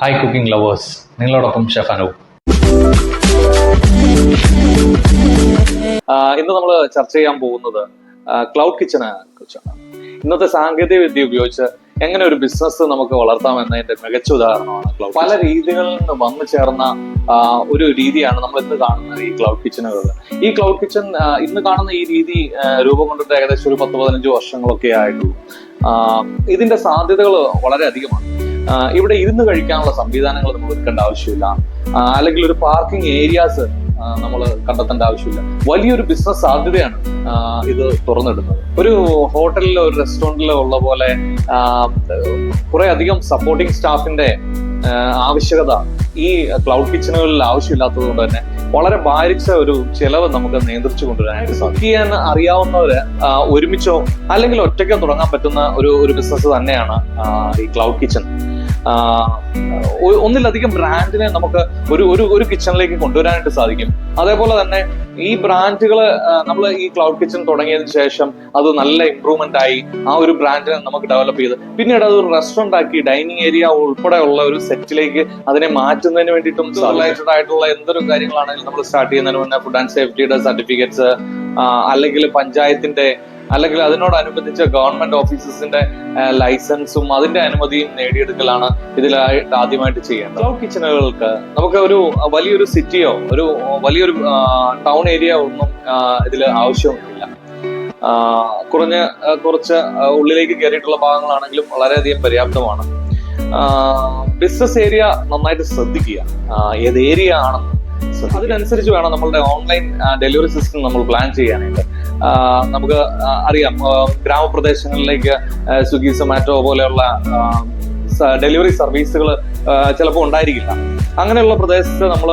Hi cooking lovers, നിങ്ങളോടൊപ്പം chef Anoop. ഇന്ന് നമ്മൾ ചർച്ച ചെയ്യാൻ പോകുന്നത് ക്ലൗഡ് കിച്ചനെ കുറിച്ചാണ്. ഇന്നത്തെ സാങ്കേതിക വിദ്യ ഉപയോഗിച്ച് എങ്ങനെ ഒരു ബിസിനസ് നമുക്ക് വളർത്താം എന്നതിന്റെ മികച്ച ഉദാഹരണമാണ് ക്ലൗഡ്. പല രീതികളിൽ നിന്ന് വന്നു ചേർന്ന ഒരു രീതിയാണ് നമ്മൾ ഇന്ന് കാണുന്ന ഈ ക്ലൗഡ് കിച്ചണുകൾ. ഈ ക്ലൗഡ് കിച്ചൺ ഇന്ന് കാണുന്ന ഈ രീതി രൂപം കൊണ്ടിട്ട് ഏകദേശം ഒരു 10-15 വർഷങ്ങളൊക്കെ ആയിട്ടുള്ളൂ. ഇതിന്റെ സാധ്യതകൾ വളരെ അധികമാണ്. ഇവിടെ ഇരുന്ന് കഴിക്കാനുള്ള സംവിധാനങ്ങൾ നമ്മൾ ഒരുക്കേണ്ട ആവശ്യമില്ല, അല്ലെങ്കിൽ ഒരു പാർക്കിംഗ് ഏരിയാസ് നമ്മൾ കണ്ടെത്തേണ്ട ആവശ്യമില്ല. വലിയൊരു ബിസിനസ് സാധ്യതയാണ് ഇത് തുറന്നിടുന്നത്. ഒരു ഹോട്ടലിലോ ഒരു റെസ്റ്റോറൻറ്റിലോ ഉള്ള പോലെ കുറെ അധികം സപ്പോർട്ടിംഗ് സ്റ്റാഫിന്റെ ആവശ്യകത ഈ ക്ലൗഡ് കിച്ചണുകളിൽ ആവശ്യമില്ലാത്തത് കൊണ്ട് തന്നെ വളരെ ഭാരിച്ച ഒരു ചെലവ് നമുക്ക് നിയന്ത്രിച്ചു കൊണ്ടുവരാനായിട്ട് സാധിക്കും. ചെയ്യാൻ അറിയാവുന്നവര് ഒരുമിച്ചോ അല്ലെങ്കിൽ ഒറ്റയ്ക്കോ തുടങ്ങാൻ പറ്റുന്ന ഒരു ബിസിനസ് തന്നെയാണ് ഈ ക്ലൗഡ് കിച്ചൺ. ഒന്നിലധികം ബ്രാൻഡിനെ നമുക്ക് ഒരു കിച്ചണിലേക്ക് കൊണ്ടുവരാനായിട്ട് സാധിക്കും. അതേപോലെ തന്നെ ഈ ബ്രാൻഡുകൾ നമ്മൾ ഈ ക്ലൗഡ് കിച്ചൺ തുടങ്ങിയതിനു ശേഷം അത് നല്ല ഇംപ്രൂവ്മെന്റ് ആയി ആ ഒരു ബ്രാൻഡിനെ നമുക്ക് ഡെവലപ്പ് ചെയ്ത് പിന്നീട് അത് ഒരു റെസ്റ്റോറന്റ് ആക്കി ഡൈനിങ് ഏരിയ ഉൾപ്പെടെയുള്ള ഒരു സെറ്റിലേക്ക് അതിനെ മാറ്റുന്നതിന് വേണ്ടിയിട്ടും റിലേറ്റഡ് ആയിട്ടുള്ള എന്തൊരു കാര്യങ്ങളാണെങ്കിലും നമ്മൾ സ്റ്റാർട്ട് ചെയ്യുന്നതിന് മുന്നേ ഫുഡ് ആൻഡ് സേഫ്റ്റിയുടെ സർട്ടിഫിക്കറ്റ്സ്, അല്ലെങ്കിൽ പഞ്ചായത്തിന്റെ അല്ലെങ്കിൽ അതിനോടനുബന്ധിച്ച ഗവൺമെന്റ് ഓഫീസസിന്റെ ലൈസൻസും അതിന്റെ അനുമതിയും നേടിയെടുക്കലാണ് ഇതിലായിട്ട് ആദ്യമായിട്ട് ചെയ്യേണ്ടത്. ക്ലൗഡ് കിച്ചണുകൾക്ക് നമുക്ക് ഒരു വലിയൊരു സിറ്റിയോ ഒരു വലിയൊരു ടൗൺ ഏരിയ ഒന്നും ഇതിൽ ആവശ്യമില്ല. കുറച്ച് ഉള്ളിലേക്ക് കയറിയിട്ടുള്ള ഭാഗങ്ങളാണെങ്കിലും വളരെയധികം പര്യാപ്തമാണ്. ബിസിനസ് ഏരിയ നന്നായിട്ട് ശ്രദ്ധിക്കുക, ഏത് ഏരിയ ആണെന്ന് അതിനനുസരിച്ച് വേണം നമ്മളുടെ ഓൺലൈൻ ഡെലിവറി സിസ്റ്റം നമ്മൾ പ്ലാൻ ചെയ്യാനായിട്ട്. നമുക്ക് അറിയാം, ഗ്രാമപ്രദേശങ്ങളിലേക്ക് സ്വിഗ്ഗി, സൊമാറ്റോ പോലെയുള്ള ഡെലിവറി സർവീസുകൾ ചിലപ്പോൾ ഉണ്ടായിരിക്കില്ല. അങ്ങനെയുള്ള പ്രദേശത്ത് നമ്മൾ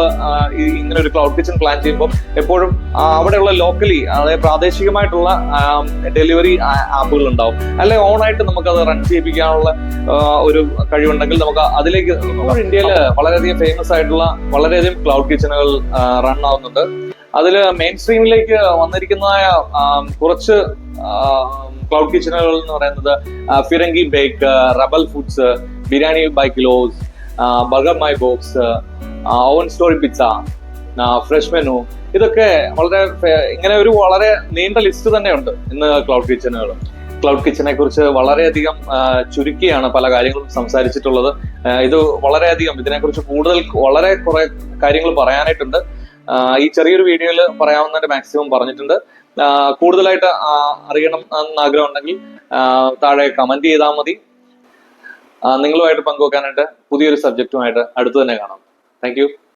ഇങ്ങനെ ഒരു ക്ലൗഡ് കിച്ചൺ പ്ലാൻ ചെയ്യുമ്പോൾ എപ്പോഴും അവിടെയുള്ള ലോക്കലി, അതായത് പ്രാദേശികമായിട്ടുള്ള ഡെലിവറി ആപ്പുകൾ ഉണ്ടാവും. അല്ലെങ്കിൽ ഓണായിട്ട് നമുക്കത് റൺ ചെയ്യിപ്പിക്കാനുള്ള ഒരു കഴിവുണ്ടെങ്കിൽ നമുക്ക് അതിലേക്ക്. ഇന്ത്യയിൽ വളരെയധികം ഫേമസ് ആയിട്ടുള്ള വളരെയധികം ക്ലൗഡ് കിച്ചണുകൾ റൺ ആവുന്നുണ്ട്. അതിൽ മെയിൻ സ്ട്രീമിലേക്ക് വന്നിരിക്കുന്നതായ കുറച്ച് ക്ലൗഡ് കിച്ചണുകൾ എന്ന് പറയുന്നത് Firangi bake, rebel foods, biryani by kilos, burger my box, oven story pizza, fresh menu. ഇതൊക്കെ ഇങ്ങനെ ഒരു വളരെ നീണ്ട ലിസ്റ്റ് തന്നെയുണ്ട് ഇന്ന് ക്ലൗഡ് കിച്ചണുകൾ. ക്ലൗഡ് കിച്ചനെ കുറിച്ച് വളരെയധികം ചുരുക്കിയാണ് പല കാര്യങ്ങളും സംസാരിച്ചിട്ടുള്ളത്. ഇത് വളരെയധികം ഇതിനെക്കുറിച്ച് വളരെ കുറെ കാര്യങ്ങൾ പറയാനായിട്ടുണ്ട്. ഈ ചെറിയൊരു വീഡിയോയിൽ പറയാവുന്നതിന്റെ മാക്സിമം പറഞ്ഞിട്ടുണ്ട്. കൂടുതലായിട്ട് അറിയണം എന്ന് ആഗ്രഹം ഉണ്ടെങ്കിൽ താഴെ കമന്റ് ചെയ്താൽ മതി. നിങ്ങളുമായിട്ട് പങ്കുവെക്കാനായിട്ട് പുതിയൊരു സബ്ജക്റ്റുമായിട്ട് അടുത്ത് തന്നെ കാണാം. Thank you.